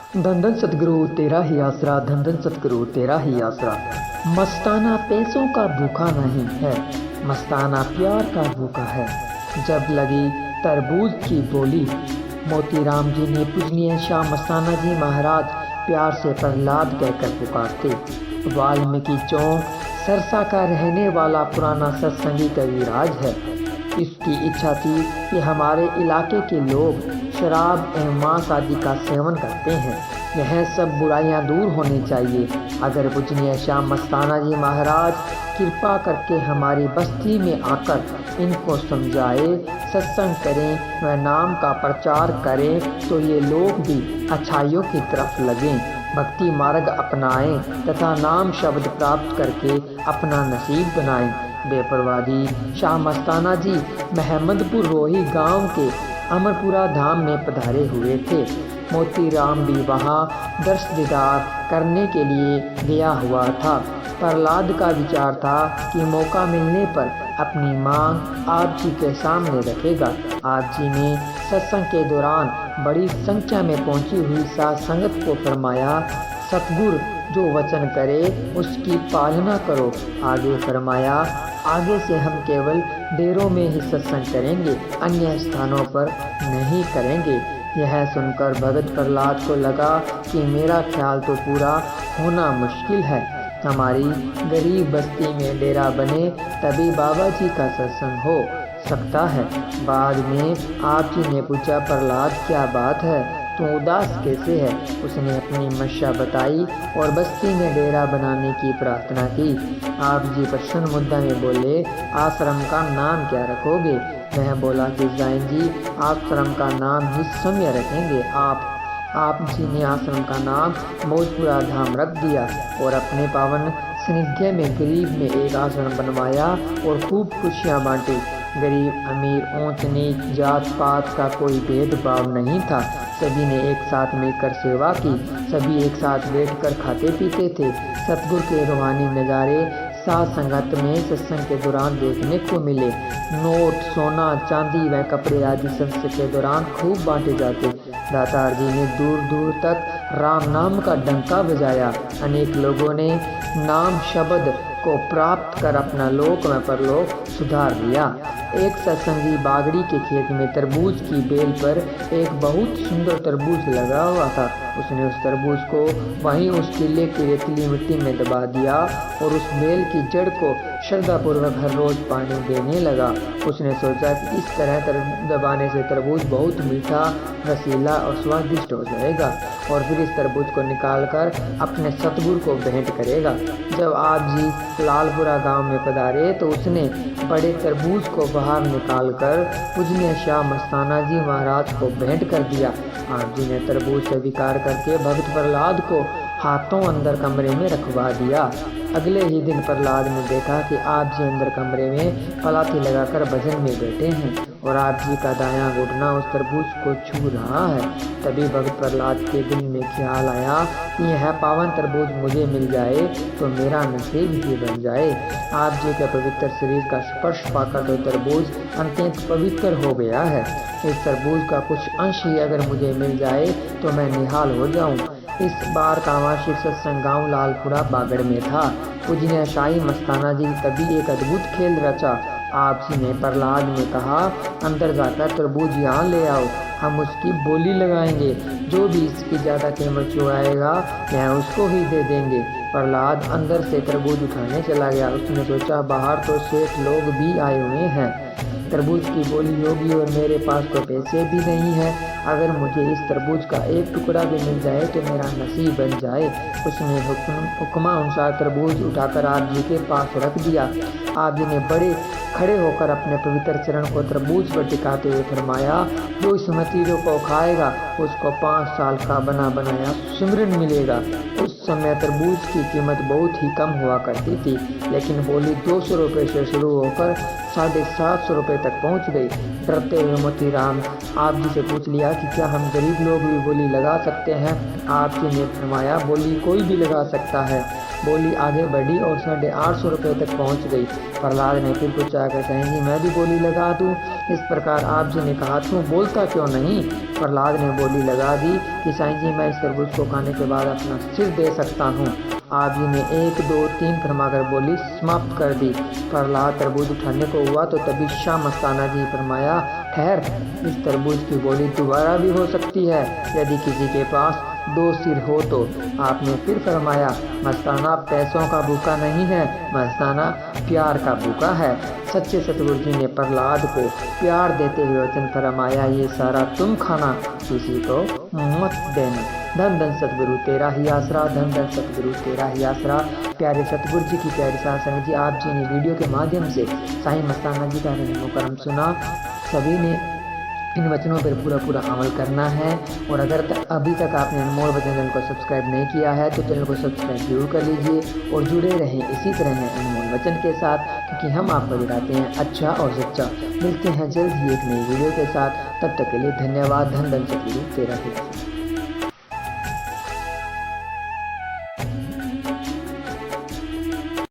धन धन सतगुरु तेरा ही आसरा, धन धन सतगुरु तेरा ही आसरा। मस्ताना पैसों का भूखा नहीं है, मस्ताना प्यार का भूखा है। जब लगी तरबूज की बोली, मोतीराम जी ने पूजनीय शाह मस्ताना जी महाराज प्यार से प्रहलाद कहकर पुकारते। वाल्मीकि चौक सरसा का रहने वाला पुराना सत्संगी कविराज है। इसकी इच्छा थी कि हमारे इलाके के लोग शराब एवं मांस आदि का सेवन करते हैं। यह सब बुराइयां दूर होनी चाहिए। अगर पूजनीय शाह मस्ताना जी महाराज कृपा करके हमारी बस्ती में आकर इनको समझाए, सत्संग करें व नाम का प्रचार करें तो ये लोग भी अच्छाइयों की तरफ लगें, भक्ति मार्ग अपनाएं तथा नाम शब्द प्राप्त करके अपना नसीब बनाएं। बेपरवादी शाह मस्ताना जी महमदपुर रोही गांव के अमरपुरा धाम में पधारे हुए थे। मोतीराम भी वहां दर्श दीदार करने के लिए गया हुआ था। प्रहलाद का विचार था कि मौका मिलने पर अपनी मांग आप जी के सामने रखेगा। आप जी ने सत्संग के दौरान बड़ी संख्या में पहुंची हुई साध संगत को फरमाया, सतगुरु जो वचन करे उसकी पालना करो। आगे फरमाया, आगे से हम केवल डेरों में ही सत्संग करेंगे, अन्य स्थानों पर नहीं करेंगे। यह सुनकर भगत प्रहलाद को लगा कि मेरा ख्याल तो पूरा होना मुश्किल है। हमारी गरीब बस्ती में डेरा बने तभी बाबा जी का सत्संग हो सकता है। बाद में आप जी ने पूछा, प्रहलाद क्या बात है, तू उदास कैसे है? उसने अपनी मशा बताई और बस्ती में डेरा बनाने की प्रार्थना की। आप जी प्रश्न मुद्दा में बोले, आश्रम का नाम क्या रखोगे? वह बोला कि जाइन जी आश्रम का नाम ही समय रखेंगे। आप जी ने आश्रम का नाम मौजपुरा धाम रख दिया और अपने पावन सानिध्य में गरीब में एक आश्रम बनवाया और खूब खुशियाँ बांटी। गरीब अमीर ऊंच नीच जात पात का कोई भेदभाव नहीं था। सभी ने एक साथ मिलकर सेवा की, सभी एक साथ बैठकर खाते पीते थे। सतगुरु के रूहानी नज़ारे साथ संगत में सत्संग के दौरान देखने को मिले। नोट, सोना, चांदी व कपड़े आदि सत्संग के दौरान खूब बांटे जाते। दातार जी ने दूर दूर तक राम नाम का डंका बजाया। अनेक लोगों ने नाम शब्द को प्राप्त कर अपना लोक व परलोक सुधार लिया। एक सत्संगी बागड़ी के खेत में तरबूज की बेल पर एक बहुत सुंदर तरबूज लगा हुआ था। उसने उस तरबूज को वहीं उस टीले की रेतीली मिट्टी में दबा दिया और उस बेल की जड़ को श्रद्धापूर्वक हर रोज पानी देने लगा। उसने सोचा कि इस तरह दबाने से तरबूज बहुत मीठा, रसीला और स्वादिष्ट हो जाएगा और फिर इस तरबूज को निकालकर अपने सतगुरु को भेंट करेगा। जब आप जी लालपुरा गांव में पधारे तो उसने बड़े तरबूज को बाहर निकालकर पूजनीय शाह मस्ताना जी महाराज को भेंट कर दिया। आप जी ने तरबूज स्वीकार करके भक्त प्रहलाद को हाथों अंदर कमरे में रखवा दिया। अगले ही दिन प्रहलाद ने देखा कि आप जी अंदर कमरे में पलाथी लगाकर भजन में बैठे हैं और आप जी का दायां घुटना उस तरबूज को छू रहा है। तभी भक्त प्रहलाद के दिल में ख्याल आया कि यह पावन तरबूज मुझे मिल जाए तो मेरा नसीब ही बन जाए। आप जी के पवित्र शरीर का स्पर्श पाकर तो तरबूज अत्यंत पवित्र हो गया है। इस तरबूज का कुछ अंश ही अगर मुझे मिल जाए तो मैं निहाल हो जाऊं। इस बार का वार्षिक सत्संग गांव लालपुरा बागड़ में था। पूजनीय शाही मस्ताना जी तभी एक अद्भुत खेल रचा। आप जी ने प्रहलाद ने कहा, अंदर जाकर तरबूज यहाँ ले आओ, हम उसकी बोली लगाएंगे। जो भी इसकी ज़्यादा कीमत चुकाएगा यह उसको ही दे देंगे। प्रहलाद अंदर से तरबूज उठाने चला गया। उसने सोचा, बाहर तो सेठ लोग भी आए हुए हैं, तरबूज की बोली होगी और मेरे पास तो पैसे भी नहीं है। अगर मुझे इस तरबूज का एक टुकड़ा भी मिल जाए तो मेरा नसीब बन जाए। उसने हुक्मानुसार तरबूज उठाकर आप जी के पास रख दिया। आप जी ने बड़े खड़े होकर अपने पवित्र चरण को तरबूज पर टिकाते हुए फरमाया, जो इस मतीरों को खाएगा उसको 5 साल का बना बनाया सिमरन मिलेगा। उस समय तरबूज की कीमत बहुत ही कम हुआ करती थी, लेकिन बोली 200 रुपये से शुरू होकर 750 रुपये तक पहुंच गई। डरते हुए मोतीराम आप जी से पूछ लिया कि क्या हम गरीब लोग भी बोली लगा सकते हैं? आप जी ने फरमाया, बोली कोई भी लगा सकता है। बोली आगे बढ़ी और 850 रुपये तक पहुंच गई। प्रहलाद ने फिर पूछा कि कहेंगी मैं भी बोली लगा दूं? इस प्रकार आप जी ने कहा, तू बोलता क्यों नहीं? प्रहलाद ने बोली लगा दी कि साईं जी, मैं इस तरबूज को खाने के बाद अपना सिर दे सकता हूँ। आप जी ने 1 2 3 फरमाकर बोली समाप्त कर दी। प्रहलाद तरबूज उठाने को हुआ तो तभी शाह मस्ताना जी फरमाया, ठहर, इस तरबूज की बोली दोबारा भी हो सकती है यदि किसी के पास 2 सिर हो तो। आपने फिर फरमाया, मस्ताना पैसों का भूखा नहीं है, मस्ताना प्यार का भूखा है। सच्चे सतगुरु जी ने प्रहलाद को प्यार देते हुए वचन फरमाया, ये सारा तुम खाना, किसी को मत देना। धन धन सतगुरु तेरा ही आसरा, धन धन सतगुरु तेरा ही आसरा। प्यारे सतगुरु जी की प्यारी साथ संगत जी, आप जी ने वीडियो के माध्यम से साईं मस्ताना जी का करम सुना। सभी ने इन वचनों पर पूरा अमल करना है। और अगर अभी तक आपने अनमोल वचन चैनल को सब्सक्राइब नहीं किया है तो चैनल को सब्सक्राइब जरूर कर लीजिए और जुड़े रहें इसी तरह अनमोल वचन के साथ, क्योंकि हम आपको दिखाते हैं अच्छा और सच्चा। मिलते हैं जल्द ही एक नई वीडियो के साथ, तब तक के लिए धन्यवाद। धन धन सतगुरु तेरा ही।